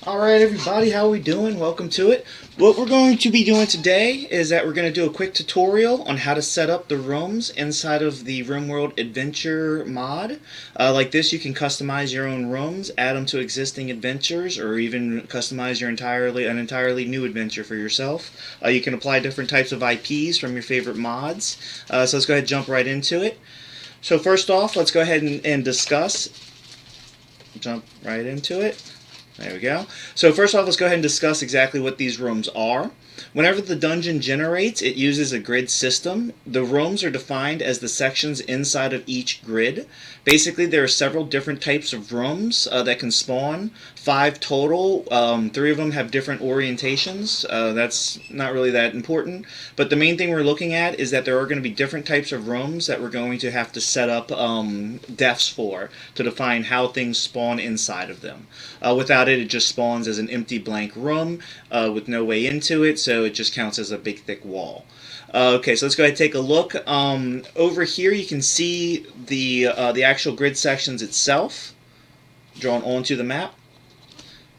Alright everybody, how are we doing? Welcome to it. What we're going to be doing today is that we're going to do a quick tutorial on how to set up the rooms inside of the RimWorld Adventure mod. Like this, you can customize your own rooms, add them to existing adventures, or even customize an entirely new adventure for yourself. You can apply different types of IPs from your favorite mods. So let's go ahead and jump right into it. So first off, let's go ahead and discuss. Jump right into it. There we go. So first off, let's go ahead and discuss exactly what these rooms are. Whenever the dungeon generates, it uses a grid system. The rooms are defined as the sections inside of each grid. Basically, there are several different types of rooms that can spawn. 5 total. 3 of them have different orientations. That's not really that important. But the main thing we're looking at is that there are going to be different types of rooms that we're going to have to set up defs for to define how things spawn inside of them. Without it, it just spawns as an empty blank room with no way into it, so it just counts as a big thick wall. Okay, so let's go ahead and take a look. Over here you can see the actual grid sections itself drawn onto the map.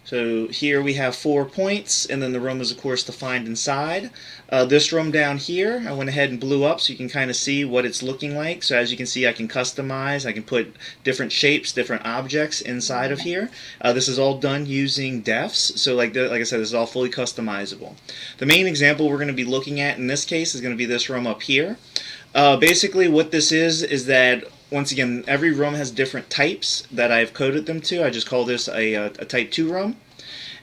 So here we have 4 points, and then the room is of course defined inside. This room down here, I went ahead and blew up so you can kind of see what it's looking like. So as you can see, I can customize, I can put different shapes, different objects inside of here. This is all done using defs, so like I said, this is all fully customizable. The main example we're going to be looking at in this case is going to be this room up here. Basically what this is that once again, every room has different types that I've coded them to. I just call this a type 2 room.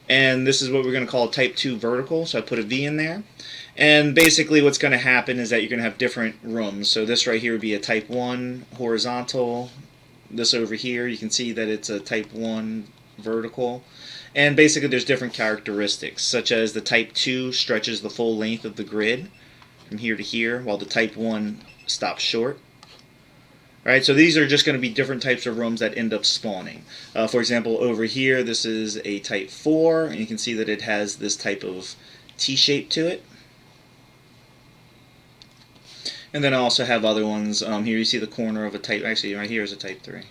And this is what we're going to call a type 2 vertical, so I put a V in there. And basically what's going to happen is that you're going to have different rooms. So this right here would be a type 1 horizontal. This over here, you can see that it's a type 1 vertical. And basically there's different characteristics, such as the type 2 stretches the full length of the grid from here to here, while the type 1 stops short. Right, so these are just going to be different types of rooms that end up spawning. For example, over here, this is a type 4, and you can see that it has this type of T-shape to it. And then I also have other ones. Here you see the corner of a type, actually right here is a type 3. Where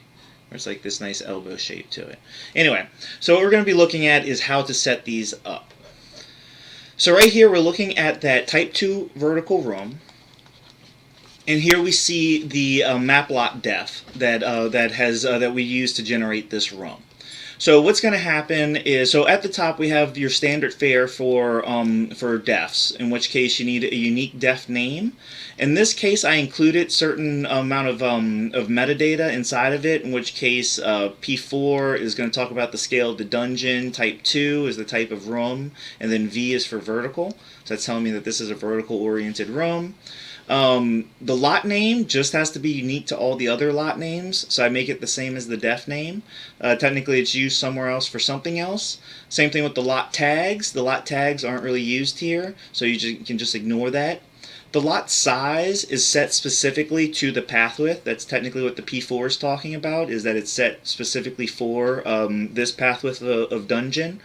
it's like this nice elbow shape to it. Anyway, so what we're going to be looking at is how to set these up. So right here, we're looking at that type 2 vertical room. And here we see the MapLotDef that we use to generate this room. So what's going to happen is, so at the top we have your standard fare for defs, in which case you need a unique def name. In this case, I included certain amount of metadata inside of it, in which case P4 is going to talk about the scale of the dungeon, type 2 is the type of room, and then V is for vertical. So that's telling me that this is a vertical-oriented room. The lot name just has to be unique to all the other lot names, so I make it the same as the def name. Technically it's used somewhere else for something else. Same thing with the lot tags. The lot tags aren't really used here, so you can just ignore that. The lot size is set specifically to the path width. That's technically what the P4 is talking about, is that it's set specifically for this path width of dungeon.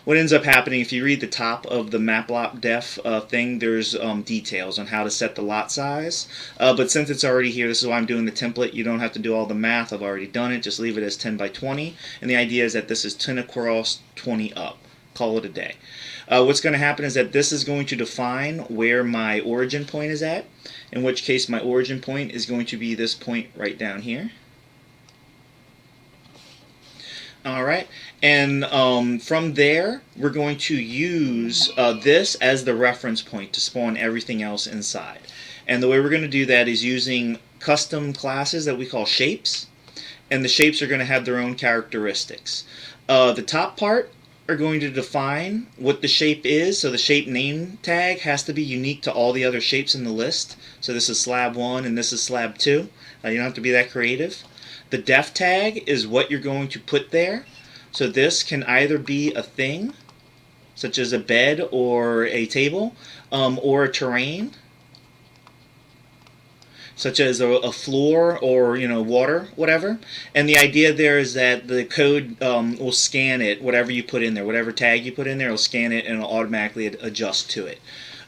What ends up happening, if you read the top of the MapLotDef thing, there's details on how to set the lot size. But since it's already here, this is why I'm doing the template. You don't have to do all the math. I've already done it. Just leave it as 10 by 20. And the idea is that this is 10 across, 20 up. Call it a day. What's going to happen is that this is going to define where my origin point is at, in which case my origin point is going to be this point right down here. Alright, and from there we're going to use this as the reference point to spawn everything else inside. And the way we're going to do that is using custom classes that we call shapes, and the shapes are going to have their own characteristics. The top part are going to define what the shape is, so the shape name tag has to be unique to all the other shapes in the list. So this is slab 1 and this is slab 2. You don't have to be that creative. The def tag is what you're going to put there. So this can either be a thing, such as a bed or a table, or a terrain, such as a floor or water, whatever. And the idea there is that the code will scan it, whatever you put in there, whatever tag you put in there, it'll scan it and it'll automatically adjust to it.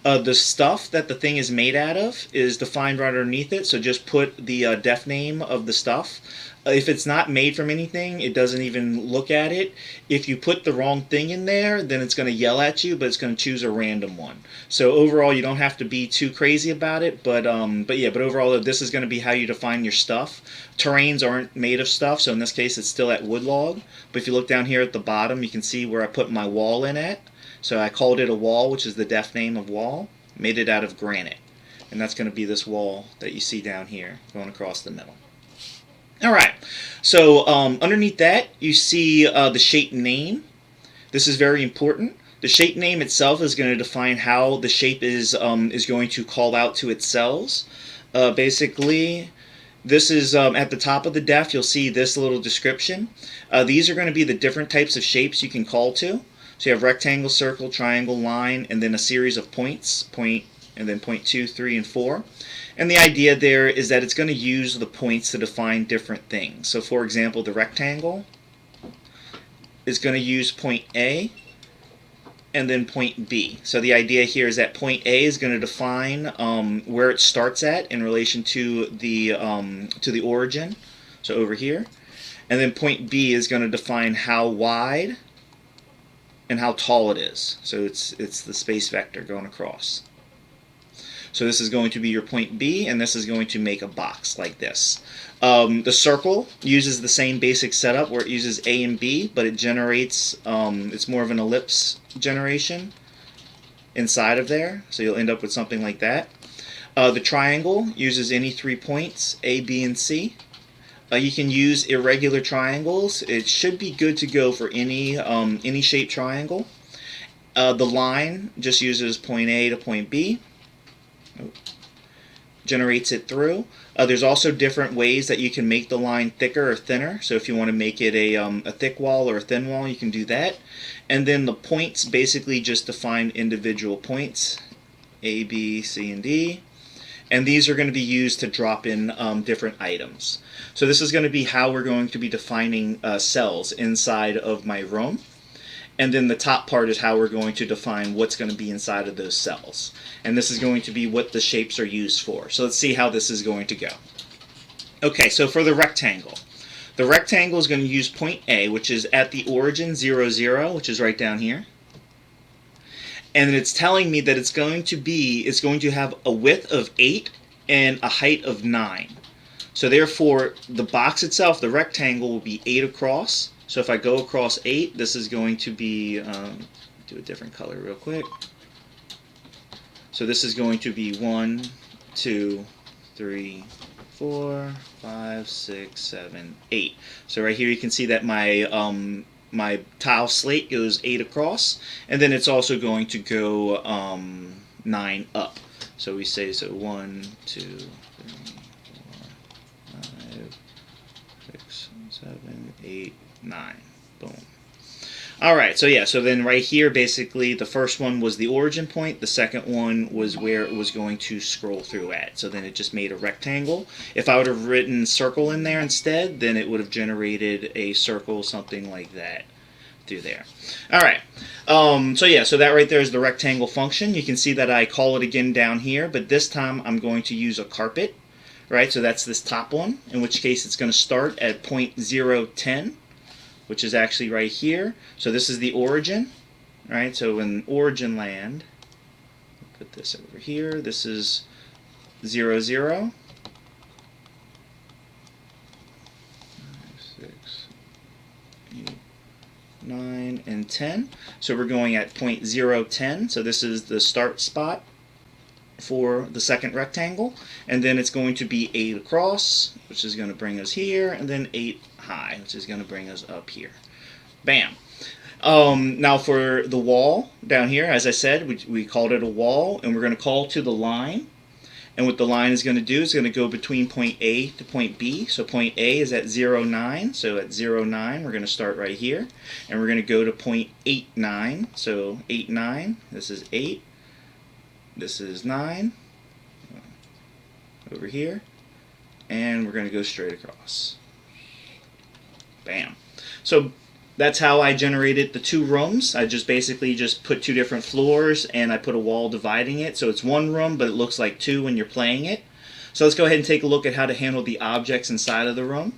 The stuff that the thing is made out of is defined right underneath it, so just put the def name of the stuff. if it's not made from anything, it doesn't even look at it. If you put the wrong thing in there, then it's going to yell at you, but it's going to choose a random one. So overall, you don't have to be too crazy about it, but overall, this is going to be how you define your stuff. Terrains aren't made of stuff, so in this case, it's still at woodlog. But if you look down here at the bottom, you can see where I put my wall in at. So I called it a wall, which is the def name of wall. Made it out of granite, and that's going to be this wall that you see down here going across the middle. Alright, so underneath that you see the shape name. This is very important. The shape name itself is going to define how the shape is going to call out to its cells. Basically, this is at the top of the def, you'll see this little description. These are going to be the different types of shapes you can call to. So you have rectangle, circle, triangle, line, and then a series of points, point, and then point 2, 3, and 4. And the idea there is that it's going to use the points to define different things. So for example, the rectangle is going to use point A and then point B. So the idea here is that point A is going to define where it starts at in relation to the origin, so over here. And then point B is going to define how wide and how tall it is. So it's the space vector going across. So this is going to be your point B, and this is going to make a box like this. The circle uses the same basic setup where it uses A and B, but it generates, it's more of an ellipse generation inside of there. So you'll end up with something like that. The triangle uses any 3 points, A, B, and C. You can use irregular triangles. It should be good to go for any shaped triangle. The line just uses point A to point B. Generates it through. There's also different ways that you can make the line thicker or thinner. So if you want to make it a thick wall or a thin wall, you can do that. And then the points basically just define individual points, A, B, C, and D. And these are going to be used to drop in different items. So this is going to be how we're going to be defining cells inside of my room. And then the top part is how we're going to define what's going to be inside of those cells. And this is going to be what the shapes are used for. So let's see how this is going to go. Okay, so for the rectangle. The rectangle is going to use point A, which is at the origin 0, 0, which is right down here. And it's telling me that it's going to have a width of 8 and a height of 9. So therefore, the box itself, the rectangle, will be 8 across. So if I go across 8, this is going to be, do a different color real quick. So this is going to be 1, 2, 3, 4, 5, 6, 7, 8. So right here you can see that my tile slate goes 8 across, and then it's also going to go 9 up. So we say 1, 2, 3, 4, 5, 6, 7, 8, 9. Boom. Alright, so yeah, so then right here basically the first one was the origin point, the second one was where it was going to scroll through at. So then it just made a rectangle. If I would have written circle in there instead, then it would have generated a circle, something like that through there. Alright, so yeah, so that right there is the rectangle function. You can see that I call it again down here, but this time I'm going to use a carpet. Right, so that's this top one, in which case it's going to start at point 0, 10. Which is actually right here. So this is the origin, right? So in origin land, put this over here. This is 0, 0. 5, 6, 8, 9, and 10. So we're going at point 0, 10. So this is the start spot for the second rectangle. And then it's going to be 8 across, which is going to bring us here, and then 8 high, which is going to bring us up here. Bam. Now for the wall down here, as I said, we called it a wall, and we're going to call to the line. And what the line is going to do is going to go between point A to point B. So point A is at 0, 9. So at 0, 9, we're going to start right here. And we're going to go to point 8, 9. So 8, 9. This is 8. This is 9. Over here. And we're going to go straight across. Bam. So that's how I generated the 2 rooms. I just basically just put 2 different floors and I put a wall dividing it. So it's 1 room, but it looks like 2 when you're playing it. So let's go ahead and take a look at how to handle the objects inside of the room.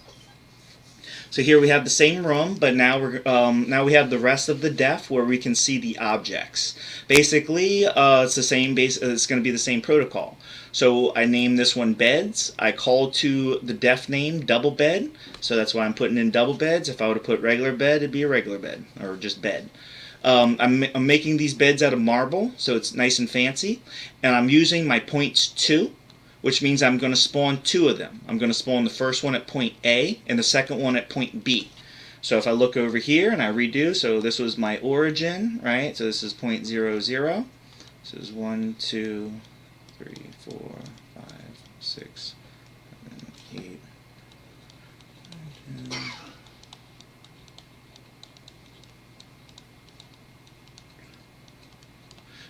So here we have the same room, but now we have the rest of the def where we can see the objects. Basically, it's the same it's going to be the same protocol. So I name this one beds. I call to the def name double bed. So that's why I'm putting in double beds. If I were to put regular bed, it'd be a regular bed or just bed. I'm making these beds out of marble, so it's nice and fancy. And I'm using my points 2, which means I'm going to spawn 2 of them. I'm going to spawn the first one at point A and the second one at point B. So if I look over here and I redo, so this was my origin, right? So this is point 0, 0. This is 1, 2, 3, 4, 5, 6, 7, 8, 9, 10.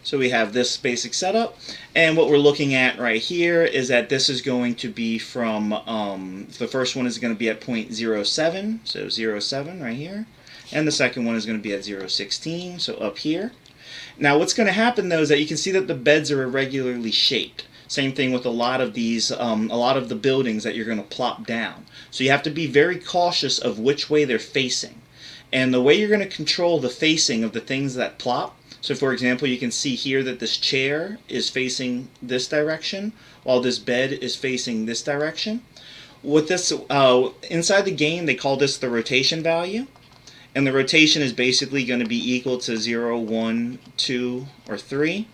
So we have this basic setup, and what we're looking at right here is that this is going to be from, the first one is going to be at point 0, 7, so 0, 7 right here, and the second one is going to be at 0, 16, so up here. Now what's going to happen though is that you can see that the beds are irregularly shaped. Same thing with a lot of these, a lot of the buildings that you're going to plop down. So you have to be very cautious of which way they're facing. And the way you're going to control the facing of the things that plop, so for example, you can see here that this chair is facing this direction, while this bed is facing this direction. With this, inside the game, they call this the rotation value. And the rotation is basically going to be equal to 0, 1, 2, or 3.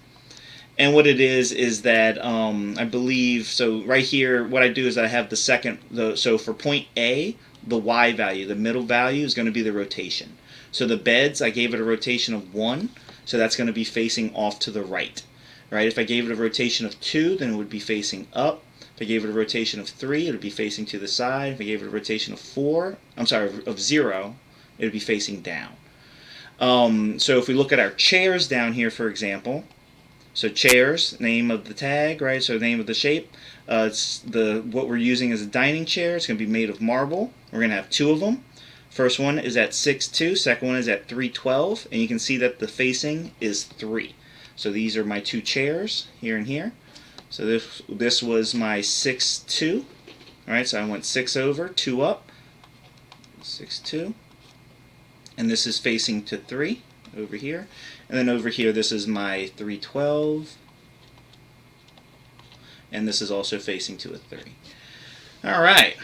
And what it is that I believe, so right here, what I do is I have the second, so for point A, the Y value, the middle value is going to be the rotation. So the beds, I gave it a rotation of 1. So that's going to be facing off to the right. Right? If I gave it a rotation of 2, then it would be facing up. If I gave it a rotation of 3, it would be facing to the side. If I gave it a rotation of 4, of 0, it would be facing down. So if we look at our chairs down here, for example, so chairs, name of the tag, right? So name of the shape. What we're using is a dining chair. It's going to be made of marble. We're going to have 2 of them. First one is at 6'2", second one is at 3'12", and you can see that the facing is 3. So these are my 2 chairs, here and here. So this was my 6'2", alright, so I went 6 over, 2 up, 6'2", and this is facing to 3, over here. And then over here, this is my 3'12", and this is also facing to a 3. Alright.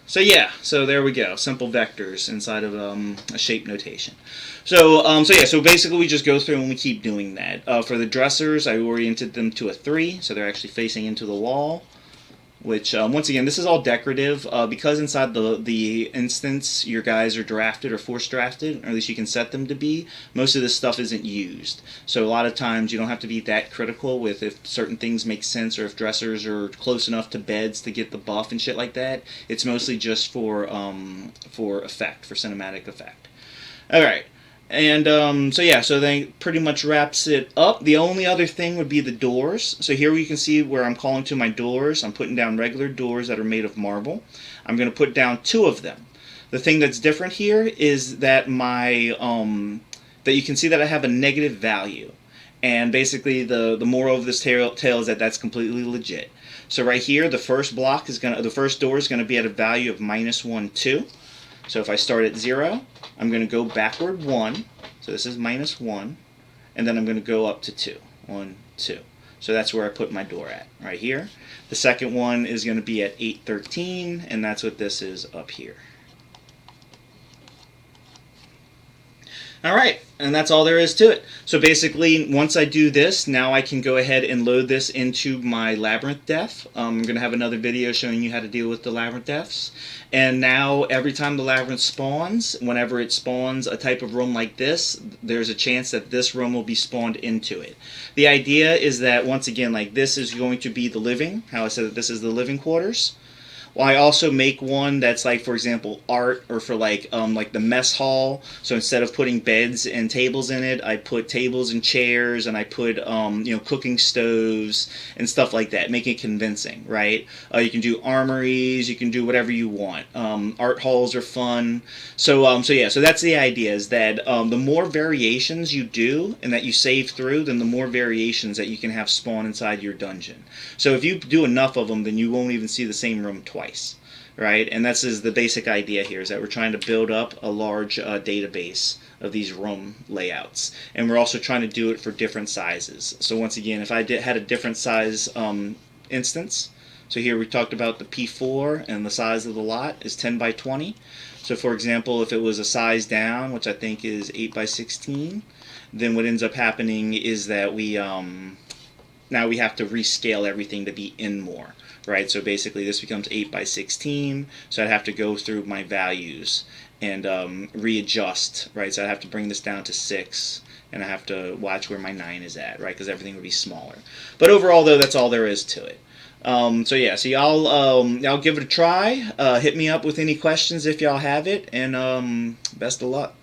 So yeah, so there we go. Simple vectors inside of a shape notation. So so basically we just go through and we keep doing that. For the dressers, I oriented them to a 3, so they're actually facing into the wall. Which once again, this is all decorative because inside the instance your guys are drafted or force drafted, or at least you can set them to be. Most of this stuff isn't used, so a lot of times you don't have to be that critical with if certain things make sense or if dressers are close enough to beds to get the buff and shit like that. It's mostly just for effect, for cinematic effect. All right. And so yeah, so that pretty much wraps it up. The only other thing would be the doors. So here you can see where I'm calling to my doors. I'm putting down regular doors that are made of marble. I'm going to put down 2 of them. The thing that's different here is that that you can see that I have a negative value. And basically the moral of this tale is that that's completely legit. So right here, the first door is going to be at a value of -1, 2. So if I start at 0, I'm going to go backward 1, so this is -1, and then I'm going to go up to 2, 1, 2. So that's where I put my door at, right here. The second one is going to be at 813, and that's what this is up here. Alright, and that's all there is to it. So basically, once I do this, now I can go ahead and load this into my labyrinth def. I'm going to have another video showing you how to deal with the labyrinth defs. And now, every time the labyrinth spawns, whenever it spawns a type of room like this, there's a chance that this room will be spawned into it. The idea is that, once again, like this is going to be the living, how I said that this is the living quarters. Well, I also make one that's like, for example, art, or for like the mess hall. So instead of putting beds and tables in it, I put tables and chairs, and I put cooking stoves and stuff like that, make it convincing, right? You can do armories, you can do whatever you want. Art halls are fun. So yeah, so that's the idea, is that the more variations you do and that you save through, then the more variations that you can have spawn inside your dungeon. So if you do enough of them, then you won't even see the same room twice. right? And this is the basic idea here, is that we're trying to build up a large database of these room layouts, and we're also trying to do it for different sizes. So once again, if I had a different size instance, so here we talked about the P4, and the size of the lot is 10 by 20. So for example, if it was a size down, which I think is 8 by 16, then what ends up happening is that we now we have to rescale everything to be in more, right? So basically this becomes 8 by 16, so I'd have to go through my values and readjust, right? So I'd have to bring this down to 6, and I have to watch where my 9 is at, right? Because everything would be smaller. But overall, though, that's all there is to it. So yeah, so y'all give it a try. Hit me up with any questions if y'all have it, and best of luck.